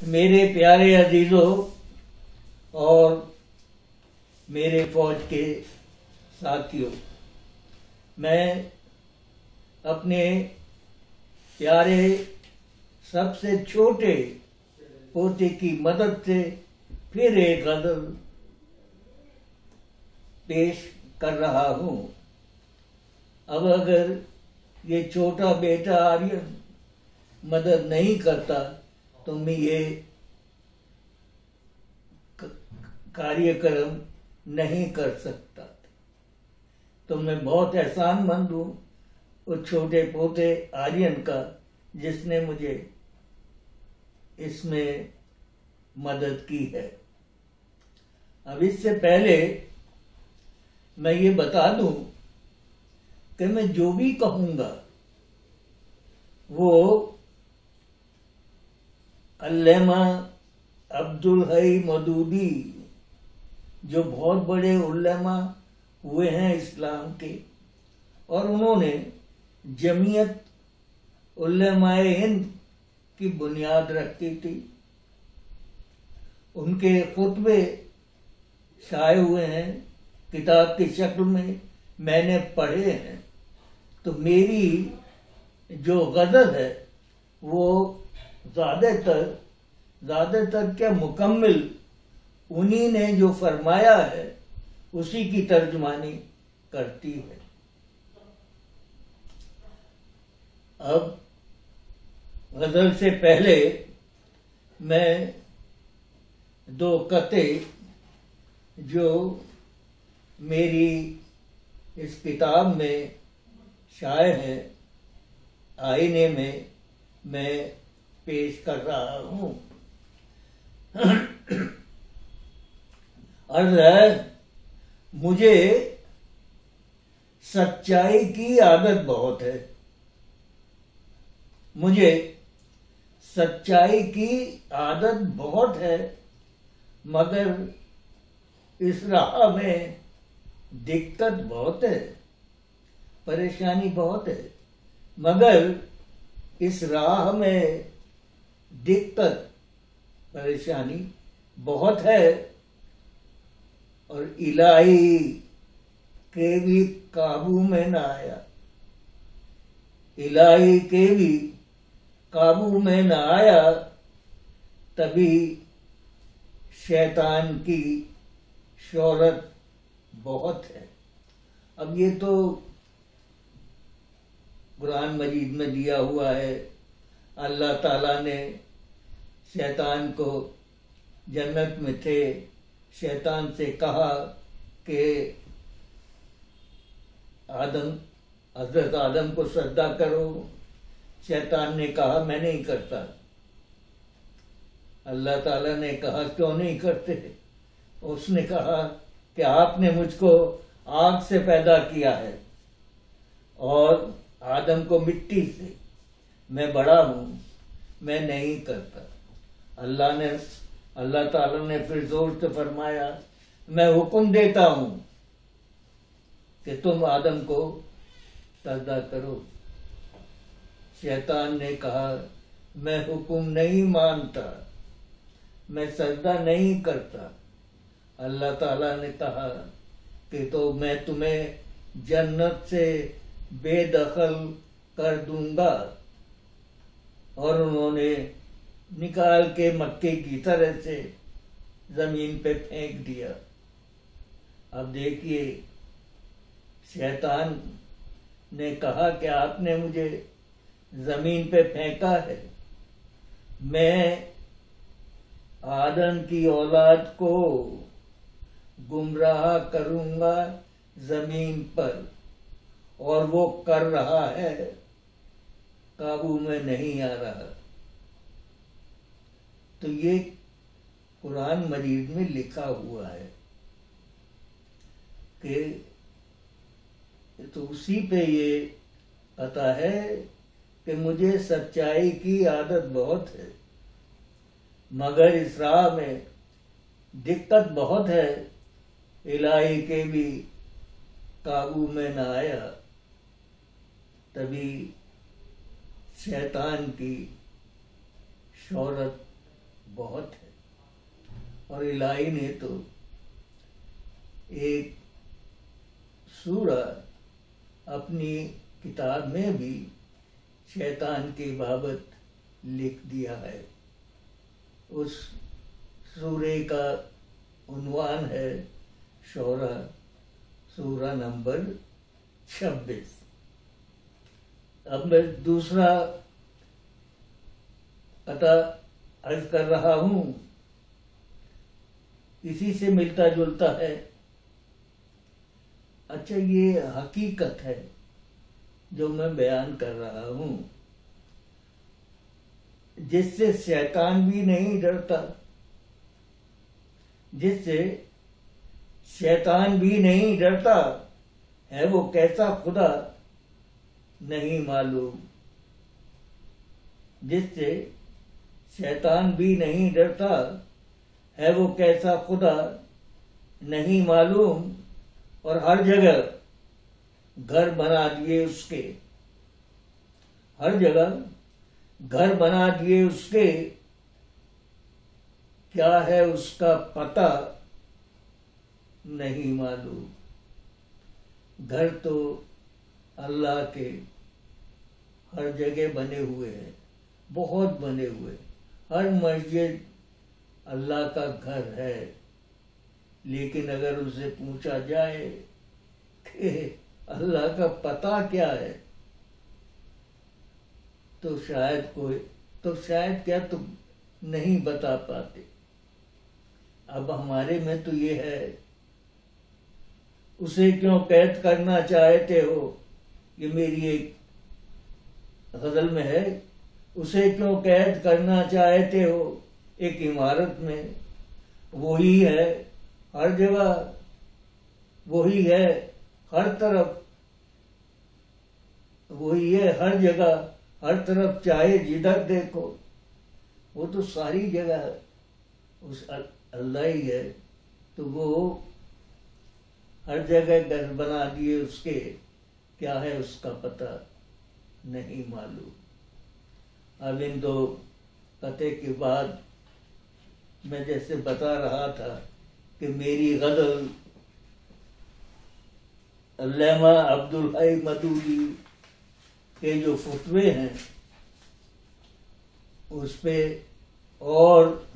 मेरे प्यारे अजीजों और मेरे फौज के साथियों, मैं अपने प्यारे सबसे छोटे पोते की मदद से फिर एक गजल पेश कर रहा हूँ। अब अगर ये छोटा बेटा आर्यन मदद नहीं करता तो मैं ये कार्यक्रम नहीं कर सकता। तो मैं बहुत एहसानमंद हूँ उस छोटे पोते आर्यन का जिसने मुझे इसमें मदद की है। अब इससे पहले मैं ये बता दूं कि मैं जो भी कहूंगा वो अल्लामा अब्दुल हई मौदूदी, जो बहुत बड़े उल्लेमा हुए हैं इस्लाम के, और उन्होंने जमीयत उल्लेमाए हिंद की बुनियाद रखी थी। उनके खुतबे शाये हुए हैं, किताब की शक्ल में मैंने पढ़े हैं। तो मेरी जो गजल है वो ज्यादातर क्या मुकम्मिल उन्हीं ने जो फरमाया है उसी की तर्जुमानी करती है। अब गजल से पहले मैं दो कते जो मेरी इस किताब में शाये हैं, आईने में, मैं पेश कर रहा हूँ। अर्ज है, मुझे सच्चाई की आदत बहुत है। मुझे सच्चाई की आदत बहुत है, मगर इस राह में दिक्कत बहुत है, परेशानी बहुत है। मगर इस राह में दिक्कत परेशानी बहुत है, और इलाही के भी काबू में ना आया। इलाही के भी काबू में न आया, तभी शैतान की शोहरत बहुत है। अब ये तो कुरान मजीद में दिया हुआ है। अल्लाह ताला ने शैतान को, जन्नत में थे, शैतान से कहा कि हजरत आदम को सजदा करो। शैतान ने कहा मैं नहीं करता। अल्लाह ताला ने कहा क्यों नहीं करते? उसने कहा कि आपने मुझको आग से पैदा किया है और आदम को मिट्टी से, मैं बड़ा हूं, मैं नहीं करता। अल्लाह ताला ने फिर जोर से फरमाया, मैं हुक्म देता हूं कि तुम आदम को सजदा करो। शैतान ने कहा मैं हुक्म नहीं मानता, मैं सजदा नहीं करता। अल्लाह ताला ने कहा कि तो मैं तुम्हें जन्नत से बेदखल कर दूंगा, और उन्होंने निकाल के मक्के की तरह से जमीन पे फेंक दिया। अब देखिए, शैतान ने कहा कि आपने मुझे जमीन पे फेंका है, मैं आदम की औलाद को गुमराह करूंगा जमीन पर, और वो कर रहा है, काबू में नहीं आ रहा। तो ये कुरान मजीद में लिखा हुआ है कि तो उसी पे ये पता है कि मुझे सच्चाई की आदत बहुत है, मगर इस राह में दिक्कत बहुत है। इलाही के भी काबू में न आया, तभी शैतान की शोहरत बहुत है। और इलाही ने तो एक सूरा अपनी किताब में भी शैतान के बाबत लिख दिया है। उस सूरे का उन्वान है शोरा, सूरा नंबर 26। अब मैं दूसरा अतः अर्ज कर रहा हूं, इसी से मिलता जुलता है। अच्छा, ये हकीकत है जो मैं बयान कर रहा हूं, जिससे शैतान भी नहीं डरता, जिससे शैतान भी नहीं डरता है, वो कैसा खुदा नहीं मालूम। जिससे शैतान भी नहीं डरता है, वो कैसा खुदा नहीं मालूम। और हर जगह घर बना दिए उसके, हर जगह घर बना दिए उसके, क्या है उसका पता नहीं मालूम। घर तो अल्लाह के हर जगह बने हुए हैं, बहुत बने हुए। हर मस्जिद अल्लाह का घर है, लेकिन अगर उसे पूछा जाए कि अल्लाह का पता क्या है, तो शायद क्या तुम नहीं बता पाते। अब हमारे में तो ये है, उसे क्यों कैद करना चाहते हो, ये मेरी एक गजल में है। उसे क्यों कैद करना चाहते हो एक इमारत में, वही है हर जगह, वही है हर तरफ, वही है हर जगह, हर तरफ, चाहे जिधर देखो, वो तो सारी जगह उस अल्लाह ही है। तो वो हर जगह घर बना दिए उसके, क्या है उसका पता नहीं मालूम। अब इन दो कते के बाद मैं जैसे बता रहा था कि मेरी गजल अल्लामा अब्दुल हई मदूदी के जो फतवे हैं उस पे, और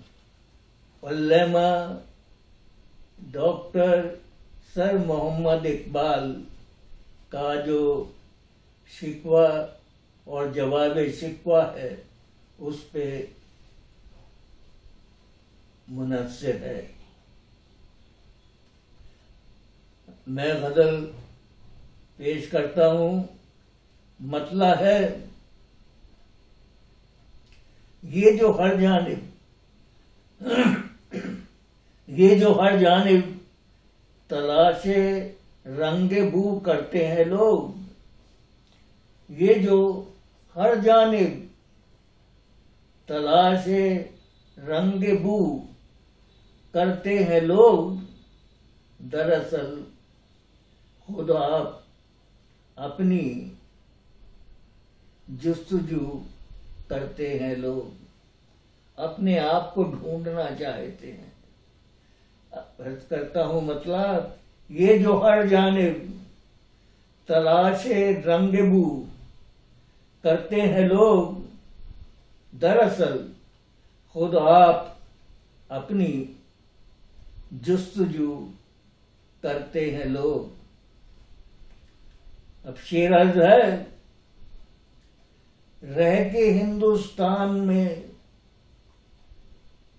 अल्लामा डॉक्टर सर मोहम्मद इकबाल का जो शिकवा और जवाब शिकवा है, उस पे मुनस्सिर है। मैं गजल पेश करता हूं। मतला है, ये जो हर जानिब तलाशे रंगे बू करते हैं लोग, ये जो हर जानिब तलाशे रंगे बू करते हैं लोग, दरअसल खुद आप अपनी जुस्तजू करते हैं लोग, अपने आप को ढूंढना चाहते हैं। अर्ज करता हूं, मतलब ये जो हर जानिब तलाशे रंगबू करते हैं लोग, दरअसल खुद आप अपनी जुस्तजू करते हैं लोग। अब शेर अर्ज है, रह के हिंदुस्तान में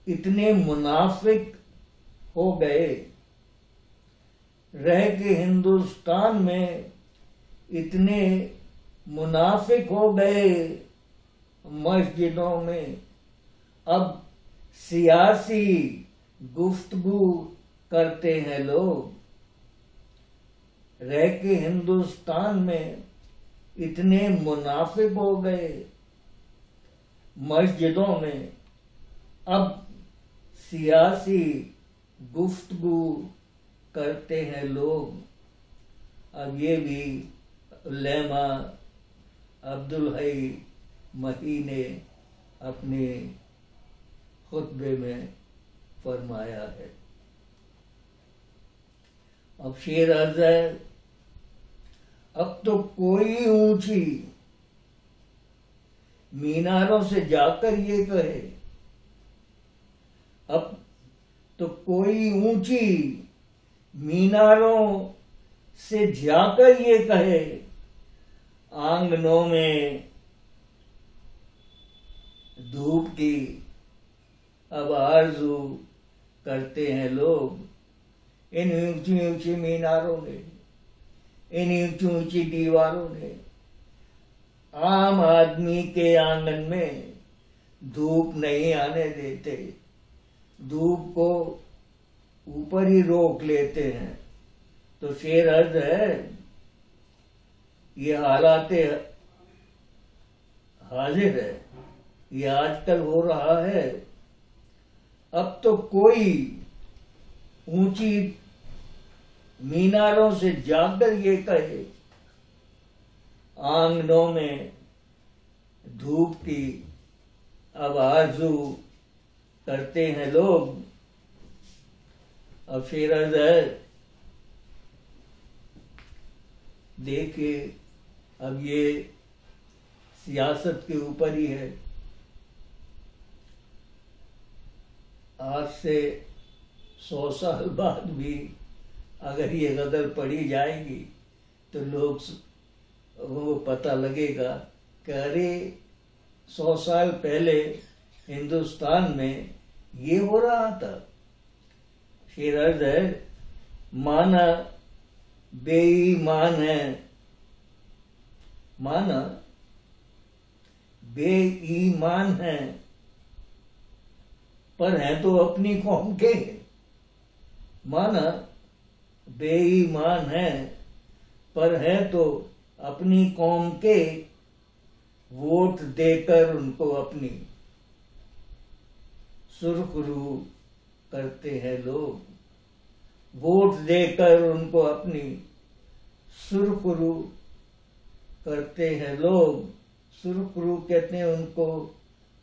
इतने मुनाफिक हो गए, रह के हिंदुस्तान में इतने मुनाफिक हो गए, मस्जिदों में अब सियासी गुफ्तगू करते हैं लोग। रह के हिंदुस्तान में इतने मुनाफिक हो गए, मस्जिदों में अब सियासी गुफ्तगू करते हैं लोग। अब ये भी उल्लेमा अब्दुल हई मही ने अपने खुतबे में फरमाया है। अब शेर अर्ज है, अब तो कोई ऊंची मीनारों से जाकर ये कहे, अब तो कोई ऊंची मीनारों से जाकर ये कहे, आंगनों में धूप की अब आरज़ू करते हैं लोग। इन ऊंची ऊंची मीनारों ने, इन ऊंची ऊंची दीवारों ने आम आदमी के आंगन में धूप नहीं आने देते, धूप को ऊपर ही रोक लेते हैं। तो शेर अर्ज है, ये हालात हाजिर है, ये आजकल हो रहा है। अब तो कोई ऊंची मीनारों से जाकर ये कहे, आंगनों में धूप की अब आरज़ू करते हैं लोग। अब शेर अर्ज है, देखिए अब ये सियासत के ऊपर ही है। आज से 100 साल बाद भी अगर ये गदर पड़ी जाएगी तो लोग वो पता लगेगा कि अरे 100 साल पहले हिंदुस्तान में ये हो रहा था। शेर अर्ज है, माना बेईमान है, माना बेईमान है, पर हैं तो अपनी कौम के। माना बेईमान है, पर हैं तो अपनी कौम के, वोट देकर उनको अपनी सुरखरू करते हैं लोग। वोट देकर उनको अपनी सुरखरू करते हैं लोग। सुरखरू कहते हैं उनको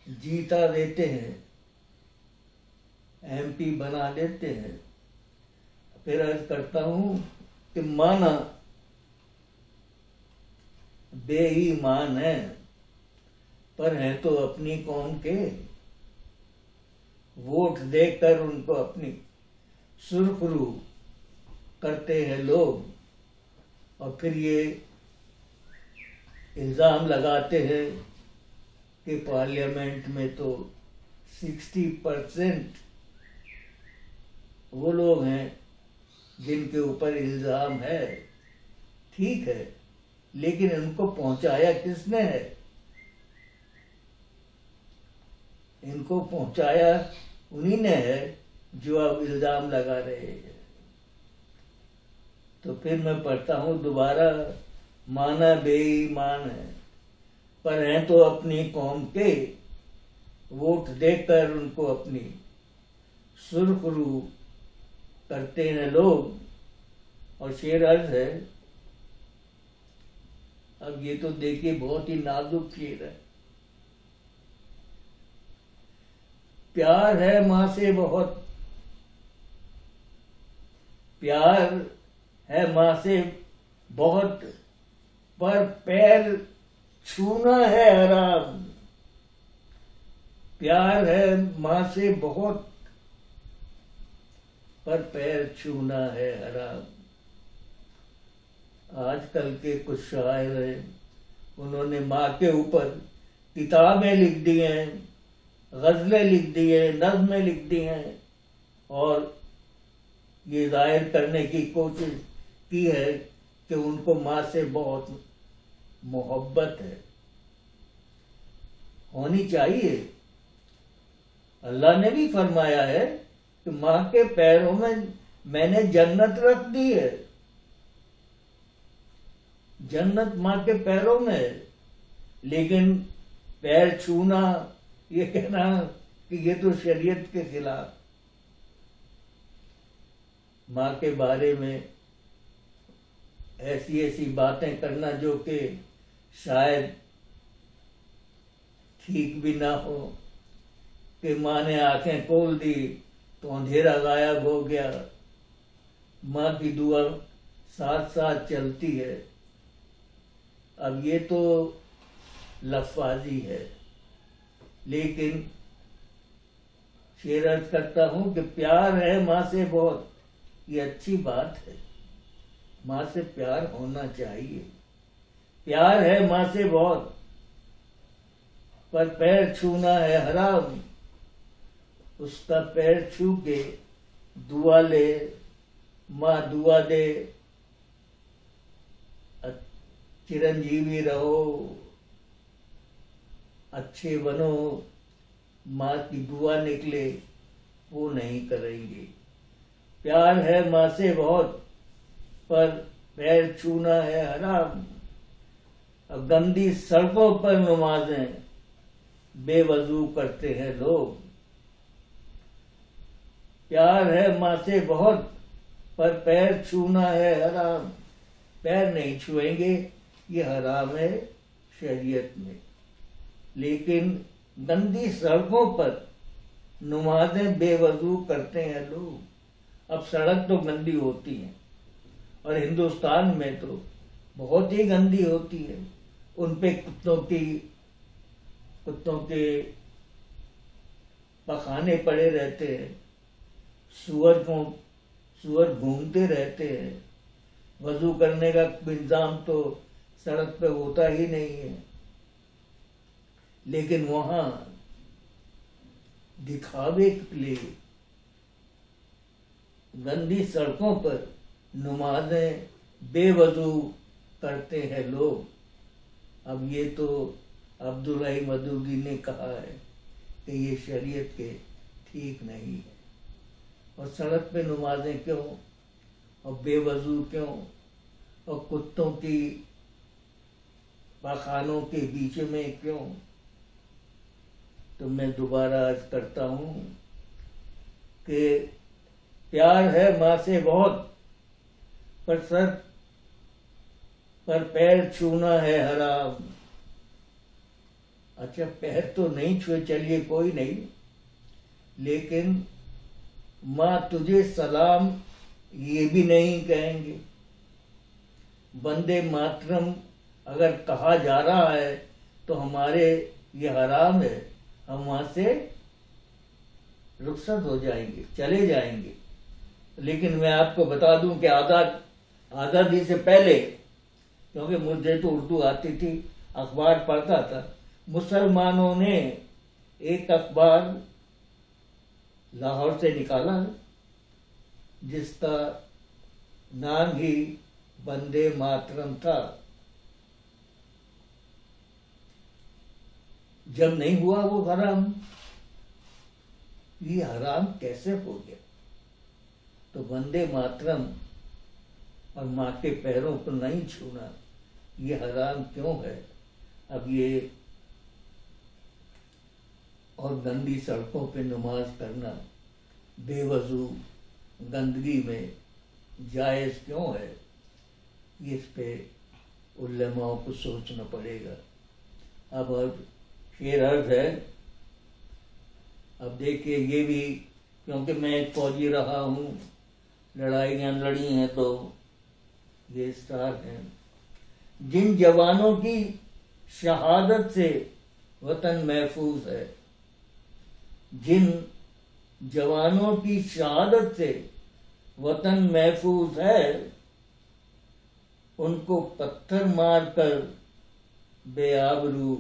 जीता देते हैं, एमपी बना देते हैं। फिर अर्ज करता हूं कि माना बेईमान है, पर हैं तो अपनी कौम के, वोट देकर उनको अपनी सुरखरू करते हैं लोग। और फिर ये इल्ज़ाम लगाते हैं कि पार्लियामेंट में तो 60% वो लोग हैं जिनके ऊपर इल्ज़ाम है। ठीक है, लेकिन इनको पहुंचाया किसने है? इनको पहुंचाया उन्हीं ने है जो अब इल्ज़ाम लगा रहे हैं। तो फिर मैं पढ़ता हूं दोबारा, माना बेईमान है, पर हैं तो अपनी कौम के, वोट देकर उनको अपनी सुरखरू करते हैं लोग। और शेर अर्ज है, अब ये तो देखिए बहुत ही नाजुक शेर है। प्यार है मां से बहुत, प्यार है मां से बहुत, पर पैर छूना है हराम। प्यार है मां से बहुत, पर पैर छूना है हराम। आजकल के कुछ शायर हैं, उन्होंने माँ के ऊपर किताबें लिख दी हैं, गजलें लिख दी हैं, नज़्में लिख दी हैं, और ये जाहिर करने की कोशिश की है कि उनको माँ से बहुत मोहब्बत है। होनी चाहिए। अल्लाह ने भी फरमाया है कि माँ के पैरों में मैंने जन्नत रख दी है। जन्नत माँ के पैरों में है, लेकिन पैर छूना, ये कहना कि ये तो शरीयत के खिलाफ। माँ के बारे में ऐसी ऐसी बातें करना जो कि शायद ठीक भी ना हो, कि माँ ने आंखें खोल दी तो अंधेरा गायब हो गया। माँ की दुआ साथ साथ चलती है। अब ये तो लफ्ज़ी है, लेकिन शेर अर्ज करता हूं कि प्यार है माँ से बहुत, ये अच्छी बात है। माँ से प्यार होना चाहिए। प्यार है माँ से बहुत, पर पैर छूना है हराम। उसका पैर छू के दुआ ले, माँ दुआ दे, चिरंजीवी रहो, अच्छे बनो। माँ की दुआ निकले वो नहीं करेंगे। प्यार है माँ से बहुत, पर पैर छूना है हराम। अब गंदी सड़कों पर नमाजें बेवजू करते हैं लोग। प्यार है माँ से बहुत, पर पैर छूना है हराम। पैर नहीं छुएंगे, ये हराम है शरीयत में। लेकिन गंदी सड़कों पर नमाजें बेवजू करते हैं लोग। अब सड़क तो गंदी होती है, और हिंदुस्तान में तो बहुत ही गंदी होती है। उन पे कुत्तों के पखाने पड़े रहते हैं, सुअर घूमते रहते हैं। वजू करने का इंतजाम तो सड़क पे होता ही नहीं है। लेकिन वहां दिखावे के लिए गंदी सड़कों पर नमाजें बेवजू करते हैं लोग। अब ये तो अब्दुल्लाह मदूदी ने कहा है कि ये शरीयत के ठीक नहीं है। और सड़क पे नमाजें क्यों, और बेवजू क्यों, और कुत्तों की पाखानों के बीच में क्यों? तो मैं दोबारा अर्ज करता हूं कि प्यार है माँ से बहुत, पर पैर छूना है हराम। अच्छा, पैर तो नहीं छुए, चलिए कोई नहीं, लेकिन माँ तुझे सलाम ये भी नहीं कहेंगे। वंदे मातरम अगर कहा जा रहा है तो हमारे ये हराम है, हम वहां से रुखसत हो जाएंगे, चले जाएंगे। लेकिन मैं आपको बता दूं कि आज़ादी से पहले, क्योंकि मुझे तो उर्दू आती थी, अखबार पढ़ता था, मुसलमानों ने एक अखबार लाहौर से निकाला जिसका नाम ही वंदे मातरम था। जब नहीं हुआ वो हराम, ये हराम कैसे हो गया? तो वंदे मातरम और माँ के पैरों को नहीं छूना, ये हराम क्यों है? अब ये और गंदी सड़कों पे नमाज करना बेवजू गंदगी में जायज क्यों है? इस पे उलमाओं को सोचना पड़ेगा। अब शेर अर्ज है। अब देखिए, ये भी क्योंकि मैं एक फौजी रहा हूँ, लड़ाइयाँ लड़ी हैं, तो ये स्टार हैं। जिन जवानों की शहादत से वतन महफूज है, जिन जवानों की शहादत से वतन महफूज है, उनको पत्थर मारकर बेआबरू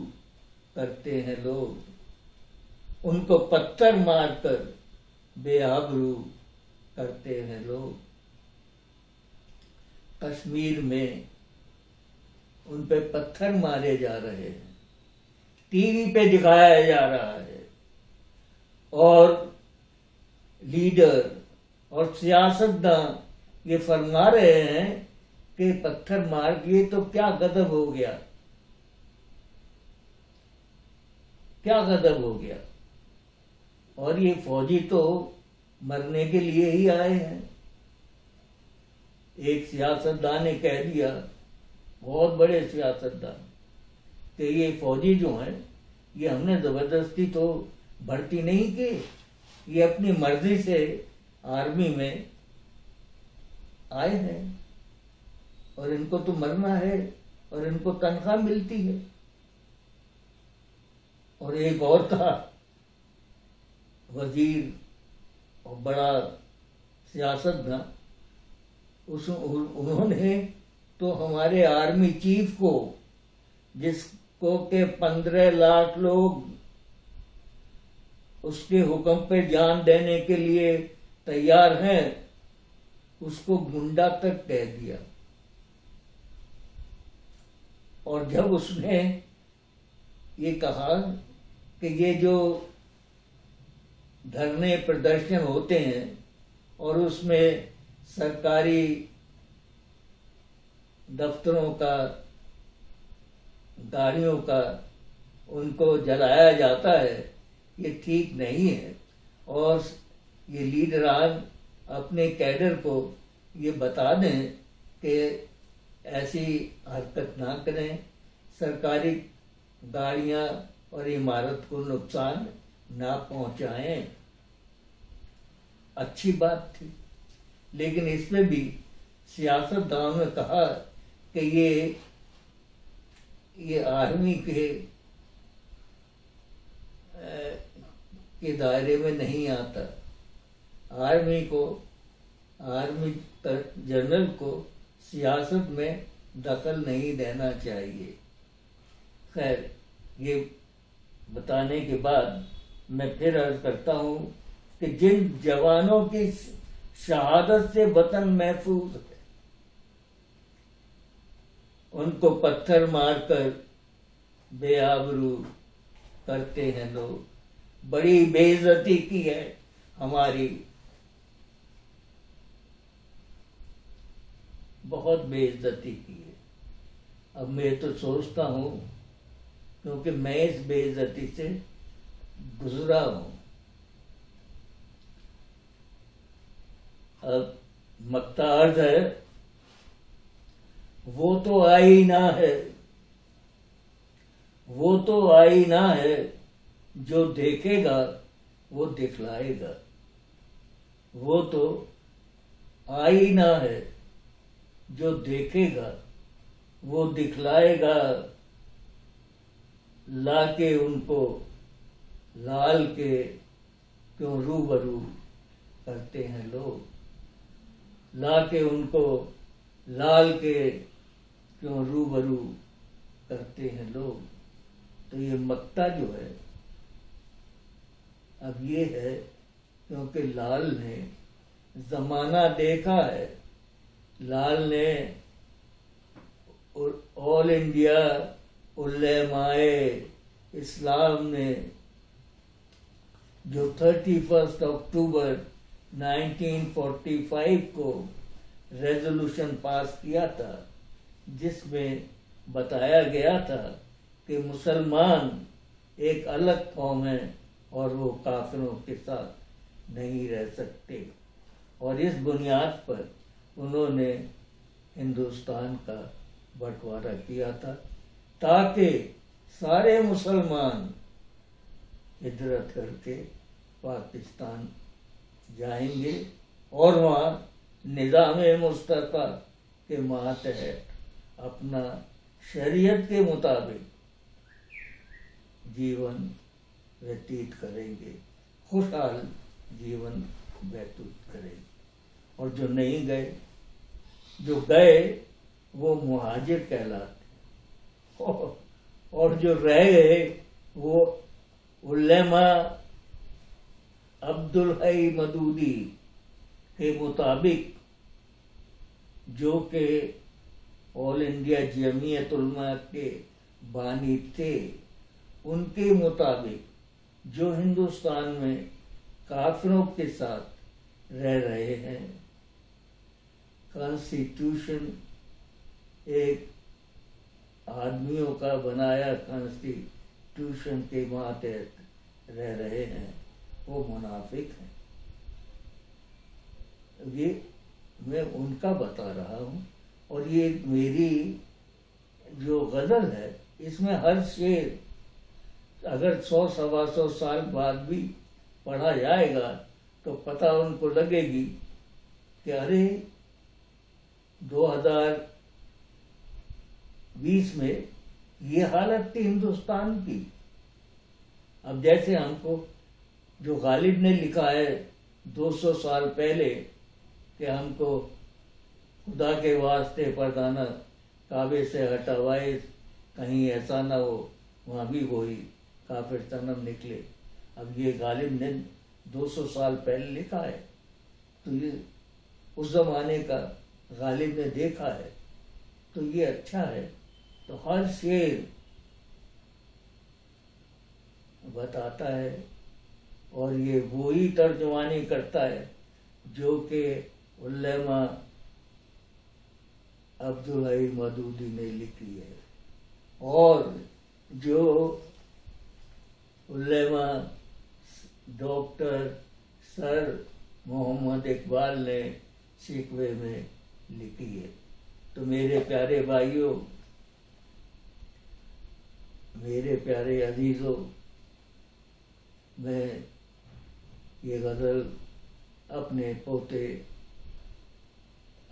करते हैं लोग। उनको पत्थर मारकर बेआबरू करते हैं लोग। कश्मीर में उन पे पत्थर मारे जा रहे हैं, टीवी पे दिखाया जा रहा है, और लीडर और सियासतदान ये फरमा रहे हैं कि पत्थर मार दिए तो क्या गजब हो गया, क्या गजब हो गया। और ये फौजी तो मरने के लिए ही आए हैं। एक सियासतदान ने कह दिया, बहुत बड़े सियासतदान, कि ये फौजी जो हैं, ये हमने जबरदस्ती तो भर्ती नहीं की, ये अपनी मर्जी से आर्मी में आए हैं और इनको तो मरना है और इनको तनख्वाह मिलती है। और एक और था वजीर और बड़ा सियासतदान, उन्होंने तो हमारे आर्मी चीफ को, जिसको के 15 लाख लोग उसके हुक्म पे जान देने के लिए तैयार हैं, उसको गुंडा तक कह दिया। और जब उसने ये कहा कि ये जो धरने प्रदर्शन होते हैं और उसमें सरकारी दफ्तरों का, गाड़ियों का उनको जलाया जाता है, ये ठीक नहीं है। और ये लीडरान अपने कैडर को ये बता दें कि ऐसी हरकत ना करें, सरकारी गाड़ियां और इमारत को नुकसान ना पहुंचाएं। अच्छी बात थी, लेकिन इसमें भी सियासतदानों ने कहा कि ये आर्मी के दायरे में नहीं आता। आर्मी जनरल को सियासत में दखल नहीं देना चाहिए। खैर, ये बताने के बाद मैं फिर अर्ज करता हूँ कि जिन जवानों की शहादत से वतन महफूज है, उनको पत्थर मारकर बेआबरू करते हैं लोग। बड़ी बेइज्जती की है हमारी, बहुत बेइज्जती की है। अब मैं तो सोचता हूँ, क्योंकि मैं इस बेइज्जती से गुजरा हूँ। अब मक्ता अर्ज है, वो तो आईना है, वो तो आईना है, जो देखेगा वो दिखलाएगा। वो तो आईना है, जो देखेगा वो दिखलाएगा। लाके उनको लाल के क्यों रूबरू करते हैं लोग। लाके उनको लाल के क्यों रूबरू करते हैं लोग। तो ये मक्ता जो है, अब ये है क्योंकि लाल ने जमाना देखा है। लाल ने ऑल इंडिया उलेमाए इस्लाम ने जो 31 अक्टूबर 1945 को रेजोल्यूशन पास किया था, जिसमें बताया गया था कि मुसलमान एक अलग कौम है और वो काफिरों के साथ नहीं रह सकते। और इस बुनियाद पर उन्होंने हिंदुस्तान का बंटवारा किया था, ताकि सारे मुसलमान हिजरत करके पाकिस्तान जाएंगे और वहाँ निज़ाम मुस्तफ़ा के मातहत अपना शरीयत के मुताबिक जीवन व्यतीत करेंगे, खुशहाल जीवन व्यतीत करेंगे। और जो नहीं गए, जो गए वो मुहाजिर कहलाते, और जो रह गए वो उलेमा अब्दुल हई मदूदी के मुताबिक, जो के ऑल इंडिया जमीयत उलमा के बानी थे, उनके मुताबिक जो हिंदुस्तान में काफिरों के साथ रह रहे हैं, कॉन्स्टिट्यूशन एक आदमियों का बनाया कॉन्स्टिट्यूशन के मातहत रह रहे हैं, वो मुनाफिक हैं। ये मैं उनका बता रहा हूँ। और ये मेरी जो गजल है, इसमें हर शेर अगर 100-125 साल बाद भी पढ़ा जाएगा तो पता उनको लगेगी कि अरे 2020 में ये हालत थी हिंदुस्तान की। अब जैसे हमको जो गालिब ने लिखा है 200 साल पहले कि हमको खुदा के वास्ते पर्दाना काबे से हटवाए, कहीं ऐसा ना हो वहाँ भी वही काफिर सनम निकले। अब ये गालिब ने 200 साल पहले लिखा है, तो ये उस जमाने का गालिब ने देखा है, तो ये अच्छा है। तो हर शेर बताता है और ये वो ही तर्जुमानी करता है जो कि उल्लेमा अब्दुल हई मदूदी ने लिखी है, और जो उल्लेमा डॉक्टर सर मोहम्मद इकबाल ने शिकवे में लिखी है। तो मेरे प्यारे भाइयों, मेरे प्यारे अजीजों, मैं ये गज़ल अपने पोते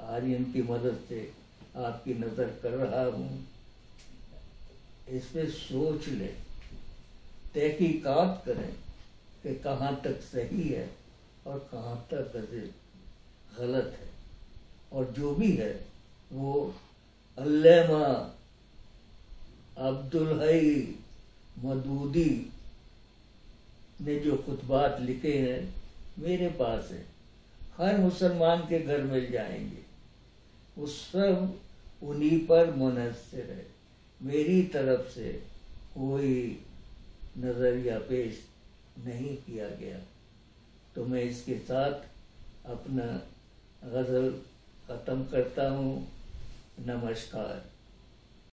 आर्यन की मदद से आपकी नज़र कर रहा हूँ। इस पे सोच लें, तहकीकात करें कि कहाँ तक सही है और कहाँ तक गलत है, और जो भी है वो अल्लामा अब्दुल हई मदूदी ने जो खुतबात लिखे हैं मेरे पास है, हर मुसलमान के घर मिल जाएंगे, वो सब उन्हीं पर मुनहसर है। मेरी तरफ से कोई नज़रिया पेश नहीं किया गया। तो मैं इसके साथ अपना गज़ल ख़त्म करता हूँ। नमस्कार।